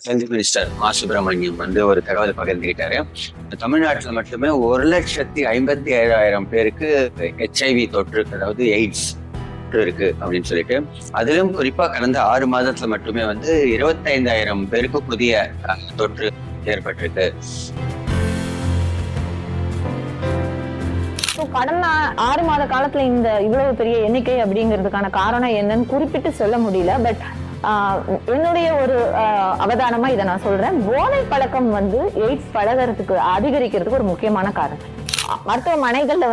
Health minister Subramaniam ஒரு தகவல் பகிர்ந்துகிட்டாரு. தமிழ்நாட்டில் மட்டுமே 1,57,000 பேருக்கு HIV தொற்று, அதாவது எய்ட்ஸ் இருக்கு அப்படின்னு சொல்லிட்டு, அதிலும் குறிப்பா கடந்த 6 மாதத்துல மட்டுமே 25,000 பேருக்கு புதிய தொற்று ஏற்பட்டிருக்கு. கடந்த 6 மாத காலத்துல இந்த இவ்வளவு பெரிய எண்ணிக்கை அப்படிங்கிறதுக்கான காரணம் என்னன்னு குறிப்பிட்டு சொல்ல முடியல. பட் என்னுடைய ஒரு அவதானமா இதை நான் சொல்றேன். போதை பழக்கம் எய்ட்ஸ் பழகிறதுக்கு அதிகரிக்கிறதுக்கு ஒரு முக்கியமான காரணம். மருத்துவமனைகள்ல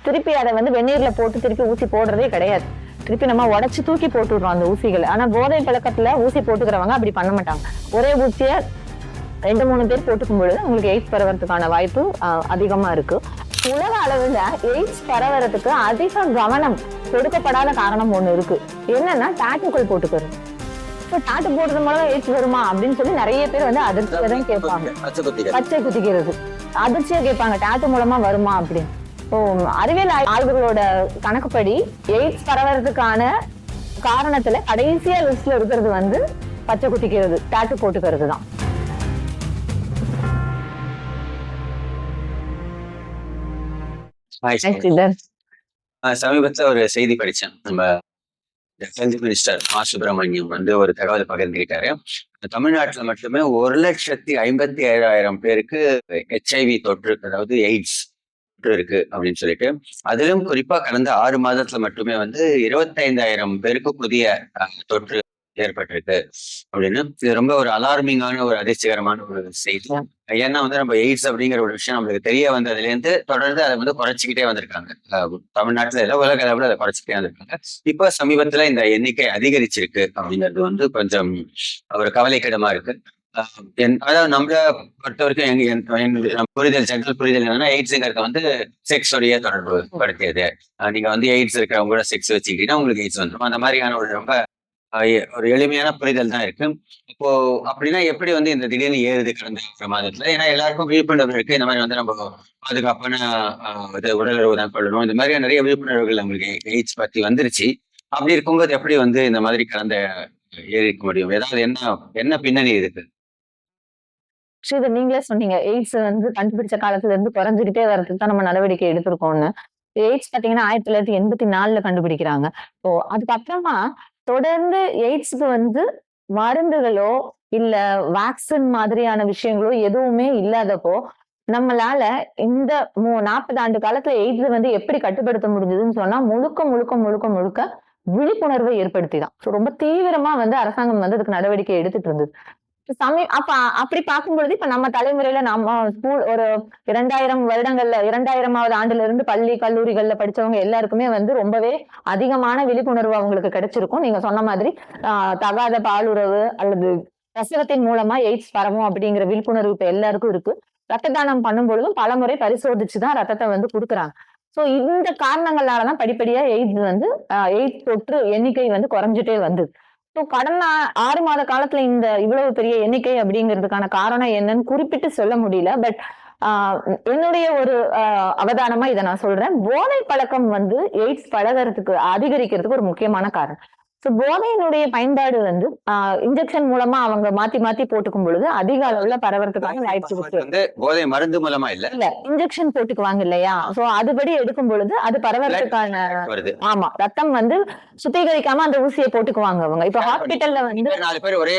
திருப்பி அதை வெந்நீர்ல போட்டு திருப்பி ஊசி போடுறதே கிடையாது. திருப்பி நம்ம உடச்சு தூக்கி போட்டுடுறோம் அந்த ஊசிகளை. ஆனா போதை பழக்கத்துல ஊசி போட்டுக்கிறவங்க அப்படி பண்ண மாட்டாங்க. ஒரே ஊசிய 2-3 பேர் போட்டுக்கும் பொழுது உங்களுக்கு எய்ட்ஸ் பரவறதுக்கான வாய்ப்பு அதிகமா இருக்கு. உலக அளவுல எய்ட்ஸ் பரவறதுக்கு அதிக கவனம் கொடுக்கப்படாத காரணம் ஒண்ணு இருக்கு. என்னன்னா டாட்டூக்கள் போட்டுக்கிறது. டாட்டு போடுறது மூலம் எய்ட்ஸ் வருமா அப்படின்னு சொல்லி நிறைய பேர் அதிர்ச்சியா தான் கேட்பாங்க. பச்சை குத்திக்கிறது அதிர்ச்சியா கேட்பாங்க, டாட்டு மூலமா வருமா அப்படின்னு. அறிவியல் ஆய்வுகளோட கணக்குப்படி எய்ட்ஸ் பரவறதுக்கான காரணத்துல கடைசியா லிஸ்ட்ல இருக்கிறது பச்சை குத்திக்கிறது, டாட்டு போட்டுக்கிறது தான். சமீபத்துல ஒரு செய்தி படிச்சேன். நம்ம ஹெல்த் மினிஸ்டர் சுப்பிரமணியம் ஒரு தகவல் பகிர்ந்துகிட்டாரு. தமிழ்நாட்டுல மட்டுமே 1,57,000 பேருக்கு HIV தொற்று, அதாவது எய்ட்ஸ் இருக்கு அப்படின்னு சொல்லிட்டு, அதிலும் குறிப்பா கடந்த 6 மாதத்துல மட்டுமே 25,000 பேருக்கு புதிய தொற்று ஏற்பட்டிருக்கு அப்படின்னு. இது ரொம்ப ஒரு அலார்மிங்கான ஒரு அதிர்ச்சிகரமான ஒரு செய்தி. ஏன்னா நம்ம எய்ட்ஸ் அப்படிங்கிற ஒரு விஷயம் நம்மளுக்கு தெரிய வந்ததுல இருந்து தொடர்ந்து அதை குறைச்சிக்கிட்டே வந்திருக்காங்க. தமிழ்நாட்டுல இல்ல, உலக அளவுல அதை குறைச்சிக்கிட்டே வந்திருக்காங்க. இப்ப சமீபத்துல இந்த எண்ணிக்கை அதிகரிச்சிருக்கு அப்படிங்கிறது கொஞ்சம் ஒரு கவலைக்கிடமா இருக்கு. அதாவது நம்மள பொறுத்த வரைக்கும் புரிதல், ஜெனரல் புரிதல் என்னன்னா, எய்ட்ஸ்ங்கிறது செக்ஸ் உடைய தொடர்பு படுத்தியது. நீங்க எய்ட்ஸ் இருக்கிறவங்க கூட செக்ஸ் வச்சுக்கிட்டீங்கன்னா உங்களுக்கு எய்ட்ஸ் வந்துடும். அந்த மாதிரியான ஒரு ரொம்ப ஒரு எளிமையான புரிதல் தான் இருக்கு. இப்போ அப்படின்னா எப்படி இந்த திடீர்னு ஏறுது கடந்த ஒரு மாதத்துல? ஏன்னா எல்லாருக்கும் விழிப்புணர்வு இருக்கு. இந்த மாதிரி நம்ம பாதுகாப்பான உடலுறவு தான் கொள்ளணும், இந்த மாதிரி நிறைய விழிப்புணர்வுகள் நம்மளுக்கு எய்ட்ஸ் பத்தி வந்துருச்சு. அப்படி இருக்கும்போது எப்படி இந்த மாதிரி கடந்த ஏறி இருக்க முடியும்? ஏதாவது என்ன பின்னணி இருக்கு? ஸ்ரீதர், நீங்களே சொன்னீங்க எய்ட்ஸ் கண்டுபிடிச்ச காலத்துல இருந்து குறைஞ்சுக்கிட்டே வர்றதுக்கு தான் நம்ம நடவடிக்கை எடுத்திருக்கோம்னு. எய்ட்ஸ் பாத்தீங்கன்னா 1984 கண்டுபிடிக்கிறாங்க. அதுக்கப்புறமா தொடர்ந்து எய்ட்ஸ்க்கு மருந்துகளோ இல்ல வேக்சின் மாதிரியான விஷயங்களோ எதுவுமே இல்லாதப்போ நம்மளால இந்த 40 ஆண்டு காலத்துல எய்ட்ஸ் எப்படி கட்டுப்படுத்த முடிஞ்சதுன்னு சொன்னா முழுக்க முழுக்க முழுக்க முழுக்க விழிப்புணர்வை ஏற்படுத்தி தான். ரொம்ப தீவிரமா அரசாங்கம் அதுக்கு நடவடிக்கை எடுத்துட்டு இருந்தது. அப்ப அப்படி பார்க்கும் பொழுது இப்ப நம்ம தலைமுறையில நம்ம ஸ்கூல் ஒரு 2000 வருடங்கள்ல 2000வது ஆண்டுல இருந்து பள்ளி கல்லூரிகள்ல படிச்சவங்க எல்லாருக்குமே ரொம்பவே அதிகமான விழிப்புணர்வு அவங்களுக்கு கிடைச்சிருக்கும். நீங்க சொன்ன மாதிரி தகாத பாலுறவு அல்லது பிரசவத்தின் மூலமா எய்ட்ஸ் பரவும் அப்படிங்கிற விழிப்புணர்வு இப்ப எல்லாருக்கும் இருக்கு. ரத்த தானம் பண்ணும் பொழுதும் பலமுறை பரிசோதிச்சுதான் ரத்தத்தை கொடுக்குறாங்க. சோ இந்த காரணங்களாலதான் படிப்படியா எய்ட்ஸ் தொற்று எண்ணிக்கை குறைஞ்சிட்டே வந்தது. கடந்த 6 மாத காலத்துல இந்த இவ்வளவு பெரிய எண்ணிக்கை அப்படிங்கிறதுக்கான காரணம் என்னன்னு குறிப்பிட்டு சொல்ல முடியல. பட் என்னுடைய ஒரு அவதானமா இதை நான் சொல்றேன். போதை பழக்கம் எய்ட்ஸ் பழகிறதுக்கு அதிகரிக்கிறதுக்கு ஒரு முக்கியமான காரணம். போதையினுடைய பயன்பாடு இன்ஜெக்ஷன் மூலமா அவங்க மாத்தி மாத்தி போட்டுக்கும் பொழுது அதிக அளவுல பரவறதுக்கான வாய்ப்பு இருக்கு. போதை மருந்து மூலமா இல்ல இன்ஜெக்ஷன் போட்டுக்குவாங்க இல்லையா? சோ அதுபடி எடுக்கும் பொழுது அது பரவறதுக்கான ஆமா, ரத்தம் சுத்திகரிக்காம அந்த ஊசியை போட்டுக்குவாங்க அவங்க. இப்ப ஹாஸ்பிட்டல்ல 4 பேர் ஒரே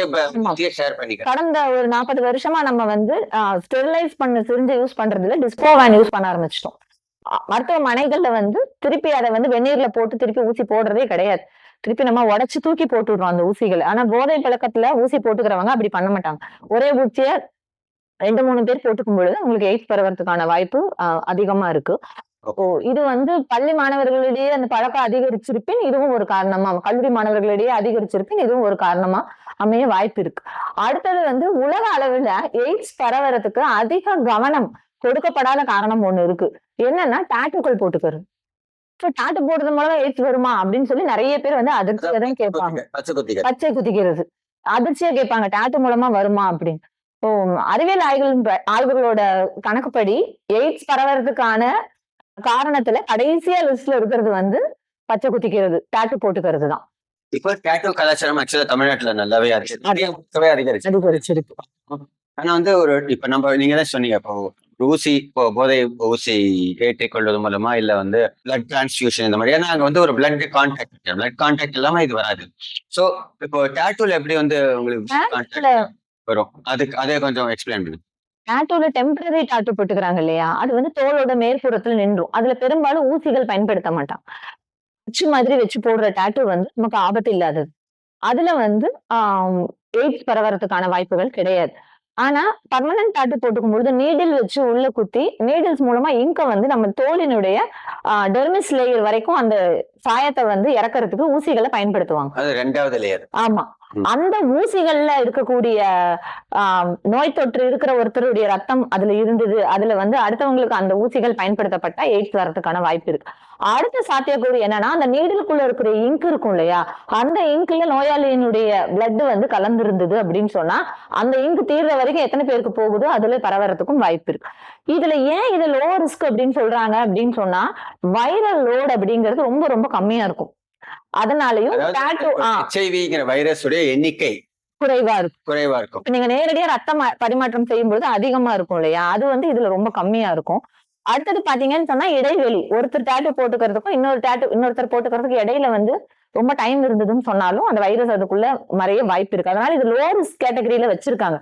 ஷேர் பண்ணிக்க கடந்த ஒரு 40 வருஷமா நம்ம ஸ்டெரிலைஸ் பண்ண சிரிஞ்சை யூஸ் பண்றது இல்ல, டிஸ்போவான் யூஸ் பண்ண ஆரம்பிச்சிட்டோம். மருத்துவமனைகள்ல திருப்பி அதை வெந்நீர்ல போட்டு திருப்பி ஊசி போடுறதே கிடையாது. திருப்பி நம்ம உடச்சு தூக்கி போட்டுடுறோம் அந்த ஊசிகளை. ஆனா போதை பழக்கத்துல ஊசி போட்டுக்கிறவங்க அப்படி பண்ண மாட்டாங்க. ஒரே ஊசிய 2-3 பேர் போட்டுக்கும் பொழுது உங்களுக்கு எய்ட்ஸ் பரவறதுக்கான வாய்ப்பு அதிகமா இருக்கு. இது பள்ளி மாணவர்களிடையே அந்த பழக்கம் அதிகரிச்சிருப்பின் இதுவும் ஒரு காரணமா, கல்லூரி மாணவர்களிடையே அதிகரிச்சிருப்பின் இதுவும் ஒரு காரணமா அமைய வாய்ப்பு இருக்கு. அடுத்தது உலக அளவுல எய்ட்ஸ் பரவறதுக்கு அதிக கவனம் கொடுக்கப்படாத காரணம் ஒண்ணு இருக்கு. என்னன்னா டாட்டூக்கள் போட்டுக்கிறது. டாட்டு போடுறது மூலம் எய்ட்ஸ் வருமா அப்படின்னு சொல்லி நிறைய பேர் அதிர்ச்சியா தான் கேட்பாங்க. பச்சை குத்திக்கிறது அதிர்ச்சியா கேட்பாங்க, டாட்டு மூலமா வருமா அப்படின்னு. அறிவியல் ஆய்வுகளோட கணக்குப்படி எய்ட்ஸ் பரவறதுக்கான காரணத்துல கடைசியா லிஸ்ட்ல இருக்கிறது பச்சை குத்திக்கிறது, டாட்டு போட்டுக்கிறது தான். இப்போ டேட்டூ கலாச்சாரம் ஆக்சுவலா தமிழ்நாட்டுல நல்லாவே அதிகரிச்சு. அதிகரிச்சிருக்கு. ஆனா வந்து இப்ப நீங்க தான் சொன்னீங்க இப்போ ஊசி இப்போ போதை ஊசி ஏற்றிக்கொள்வது மூலமா இல்ல வந்து பிளட் டிரான்ஸ்ஃபியூஷன் இந்த மாதிரி, ஏன்னா அங்க வந்து ஒரு பிளட் கான்டாக்ட் இல்லாம இது வராது. சோ இப்போ டேட்டூல எப்படி வந்து உங்களுக்கு டேட்டூல கான்டாக்ட் வரும், அதே கொஞ்சம் எக்ஸ்பிளைன் பண்ணுங்க. டேட்டூல டெம்பரரி டேட்டூ போட்டுக்கிறாங்க இல்லையா? அது வந்து தோலோட மேற்புறத்துல நின்றும். அதுல பெரும்பாலும் ஊசிகள் பயன்படுத்த மாட்டான். அச்சு மாதிரி வச்சு போடுற டேட்டூ வந்து நமக்கு ஆபத்து இல்லாதது. அதுல வந்து எய்ட்ஸ் பரவறதுக்கான வாய்ப்புகள் கிடையாது. ஆனா, பெர்மனன்ட் டாட்டூ போட்டுக்கும்பொழுது நீடில் வச்சு உள்ள குத்தி, நீடில்ஸ் மூலமா இங்க வந்து நம்ம தோலினுடைய டெர்மிஸ் லேயர் வரைக்கும் அந்த சாயத்த வந்து இறக்கறதுக்கு ஊசிகள பயன்படுத்துவாங்க. அது 2வது லேயர். ஆமா. அந்த ஊசிகள்ல இருக்கக்கூடிய நோய் தொற்று இருக்கிற ஒருத்தருடைய ரத்தம் அதுல இருந்தது. அதுல வந்து அடுத்தவங்களுக்கு அந்த ஊசிகள் பயன்படுத்தப்பட்டா எய்ட்ஸ் வரதுக்கான வாய்ப்பு இருக்கு. அடுத்த சாத்தியக்கூறு என்னன்னா, அந்த நீடிலுக்குள்ள இருக்கிற இங்க் இருக்கும் இல்லையா? அந்த இங்க்ல நோயாளியினுடைய பிளட் வந்து கலந்திருந்தது அப்படின்னு சொன்னா, அந்த இங்க் தீர்ற வரைக்கும் எத்தனை பேருக்கு போகுதோ அதுல பரவறதுக்கும் வாய்ப்பு இருக்கு. இதுல ஏன் இது லோ ரிஸ்க் அப்படின்னு சொல்றாங்க அப்படின்னு சொன்னா, வைரல் லோட் அப்படிங்கிறது ரொம்ப ரொம்ப கம்மியா இருக்கும். அதனாலயும் டேட்டூ HIV வைரஸ் உடைய எண்ணிக்கை குறைவா இருக்கும். குறைவா இருக்கும். இப்ப நீங்க நேரடியா ரத்தம் பரிமாற்றம் செய்யும்போது அதிகமா இருக்கும் இல்லையா? அது வந்து இதுல ரொம்ப கம்மியா இருக்கும். அடுத்தது பாத்தீங்கன்னு சொன்னா இடைவெளி. ஒருத்தர் டேட்டூ போட்டுக்கிறதுக்கும் இன்னொருத்தர் போட்டுக்கிறதுக்கும் இடையில வந்து ரொம்ப டைம் இருந்ததுன்னு சொன்னாலும் அந்த வைரஸ் அதுக்குள்ள மறைய வாய்ப்பு இருக்கு. அதனால இது லோ ரிஸ்க் கேட்டகரியில வச்சிருக்காங்க.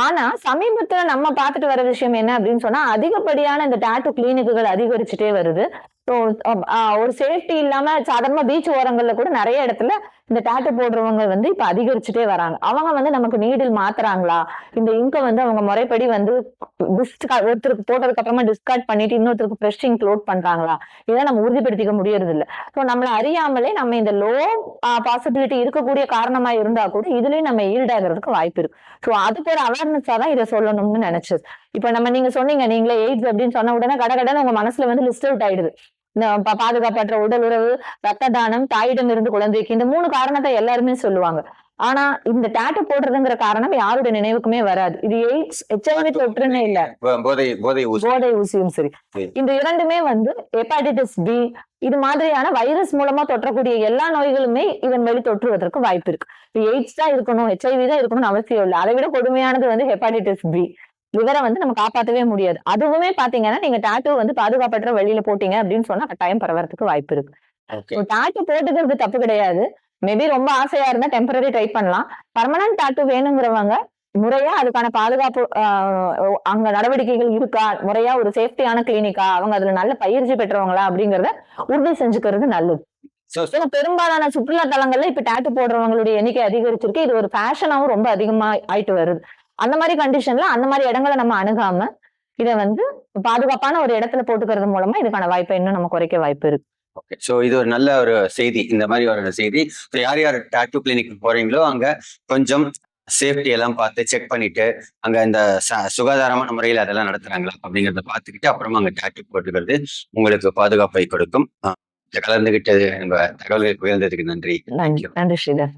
ஆனா சமீபத்துல நம்ம பார்த்துட்டு வர விஷயம் என்ன அப்படின்னு சொன்னா, அதிகப்படியான இந்த டேட்டூ கிளினிக்குகள் அதிகரிச்சுட்டே வருது. ஒரு சேஃப்டி இல்லாம சாதாரணமா பீச் ஓரங்கள்ல கூட நிறைய இடத்துல இந்த டேட்டூ போடுறவங்க வந்து இப்ப அதிகரிச்சுட்டே வராங்க. அவங்க வந்து நமக்கு நீடில் மாத்துறாங்களா, இந்த இங்க வந்து அவங்க முறைப்படி வந்து ஒருத்தருக்கு போட்டதுக்கு அப்புறமா டிஸ்கார்ட் பண்ணிட்டு இன்னொருத்தருக்கு ஃப்ரெஷ் இங்க் லோட் பண்றாங்களா, இதை நம்ம உறுதிப்படுத்திக்க முடியறது இல்ல. ஸோ நம்மள அறியாமலே நம்ம இந்த லோ பாசிபிலிட்டி இருக்கக்கூடிய காரணமா இருந்தா கூட இதுலயும் நம்ம ஈல்ட் ஆகிறதுக்கு வாய்ப்பு இருக்கு. ஸோ அதுக்கு ஒரு அவேர்னஸா தான் இதை சொல்லணும்னு நினைச்சது. இப்ப நீங்க சொன்னீங்க, நீங்களே எய்ட்ஸ் அப்படின்னு சொன்ன உடனே கடகடன்னு உங்க மனசுல வந்து லிஸ்ட் அவுட் ஆயிடுது. பாதுகாப்பற்ற உடல் உறவு, ரத்த தானம், தாயிடம் இருந்து குழந்தைக்கு, இந்த 3 காரணத்தை எல்லாருமே சொல்லுவாங்க. ஆனா இந்த டேட்டூ போடுறதுங்கிற காரணம் யாருடைய நினைவுக்குமே வராது. இது எய்ட்ஸ் HIV தொற்றுன்னு இல்ல, போதை ஊசியும் சரி. இந்த 2மே வந்து ஹெப்பாடைட்டிஸ் B இது மாதிரியான வைரஸ் மூலமா தொற்றக்கூடிய எல்லா நோய்களுமே இதன் வழி தொற்றுவதற்கு வாய்ப்பு இருக்கு. எய்ட்ஸ் தான் இருக்கணும், HIV தான் இருக்கணும்னு அவசியம் இல்லை. அதை விட கொடுமையானது வந்து ஹெப்பாடைட்டிஸ் B. லிவரை வந்து நம்ம காப்பாற்றவே முடியாது. அதுவுமே பாத்தீங்கன்னா நீங்க டேட்டூ வந்து பாதுகாப்பற்ற வெளியில போட்டீங்க அப்படின்னு சொன்னா கட்டாயம் பரவறதுக்கு வாய்ப்பு இருக்கு. டேட்டூ போட்டுக்கிறது தப்பு கிடையாது. மேபி ரொம்ப ஆசையா இருந்தா டெம்பரரி ட்ரை பண்ணலாம். பெர்மனன்ட் டேட்டூ வேணுங்கிறவங்க முறையா அதுக்கான பாதுகாப்பு அங்க நடவடிக்கைகள் இருக்கா, முறையா ஒரு சேஃப்டியான கிளினிக்கா, அவங்க அதுல நல்ல பயிற்சி பெற்றவங்களா அப்படிங்கறத உறுதி செஞ்சுக்கிறது நல்லது. பெரும்பாலான சுற்றுலா தலங்கள்ல இப்ப டேட்டூ போடுறவங்களுடைய எண்ணிக்கை அதிகரிச்சிருக்கு. இது ஒரு ஃபேஷனாவும் ரொம்ப அதிகமா ஆயிட்டு வருது. அந்த மாதிரி கண்டிஷன்ல அந்த மாதிரி இடங்களை நம்ம அணுகாம இதை வந்து பாதுகாப்பான ஒரு இடத்துல போட்டுக்கிறது மூலமா இதுக்கான வாய்ப்பை இன்னும் நம்ம குறைக்க வாய்ப்பு இருக்கு. ஓகே, சோ இது ஒரு நல்ல ஒரு செய்தி. இந்த மாதிரி ஒரு செய்தி, யார் யார் டேட்டூ கிளினிக் போறீங்களோ அங்க கொஞ்சம் சேஃப்டி எல்லாம் பார்த்து செக் பண்ணிட்டு, அங்க இந்த சுகாதாரமான முறையில் அதெல்லாம் நடத்துறாங்களா அப்படிங்கறத பார்த்துக்கிட்டு அப்புறமா அங்க டேட்டூ போட்டுக்கிறது உங்களுக்கு பாதுகாப்பை கொடுக்கும். கலந்துகிட்டது தகவல்கள் உயர்ந்ததுக்கு நன்றி. நன்றி ஸ்ரீதர்.